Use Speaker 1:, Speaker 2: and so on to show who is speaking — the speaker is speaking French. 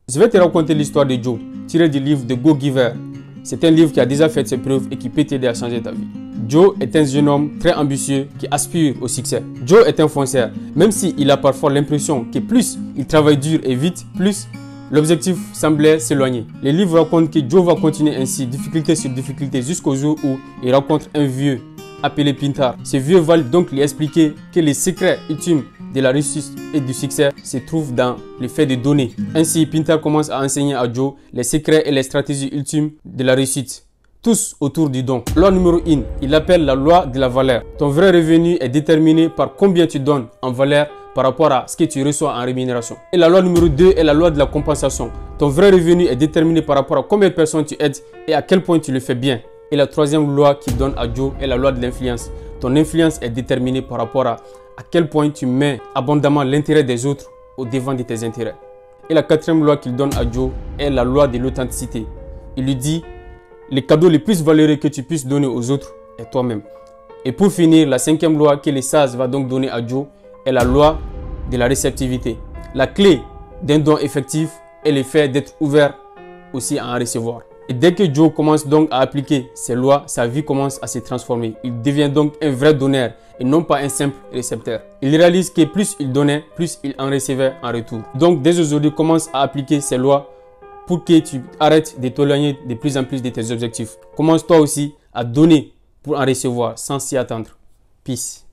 Speaker 1: Je vais te raconter l'histoire de Joe, tirée du livre de Go Giver. C'est un livre qui a déjà fait ses preuves et qui peut t'aider à changer ta vie. Joe est un jeune homme très ambitieux qui aspire au succès. Joe est un fonceur, même s'il a parfois l'impression que plus il travaille dur et vite, plus l'objectif semblait s'éloigner. Le livre raconte que Joe va continuer ainsi, difficulté sur difficulté, jusqu'au jour où il rencontre un vieux appelé Pintar. Ce vieux va donc lui expliquer que les secrets ultimes de la réussite et du succès se trouvent dans le fait de donner. Ainsi, Pintar commence à enseigner à Joe les secrets et les stratégies ultimes de la réussite. Tous autour du don. Loi numéro 1, il appelle la loi de la valeur. Ton vrai revenu est déterminé par combien tu donnes en valeur par rapport à ce que tu reçois en rémunération. Et la loi numéro 2 est la loi de la compensation. Ton vrai revenu est déterminé par rapport à combien de personnes tu aides et à quel point tu le fais bien. Et la troisième loi qu'il donne à Joe est la loi de l'influence. Ton influence est déterminée par rapport à quel point tu mets abondamment l'intérêt des autres au devant de tes intérêts. Et la quatrième loi qu'il donne à Joe est la loi de l'authenticité. Il lui dit, le cadeau le plus valeureux que tu puisses donner aux autres est toi-même. Et pour finir, la cinquième loi que les sages va donc donner à Joe est la loi de la réceptivité. La clé d'un don effectif est le fait d'être ouvert aussi à en recevoir. Et dès que Joe commence donc à appliquer ces lois, sa vie commence à se transformer. Il devient donc un vrai donneur et non pas un simple récepteur. Il réalise que plus il donnait, plus il en recevait en retour. Donc dès aujourd'hui, commence à appliquer ces lois pour que tu arrêtes de t'éloigner de plus en plus de tes objectifs. Commence toi aussi à donner pour en recevoir sans s'y attendre. Peace.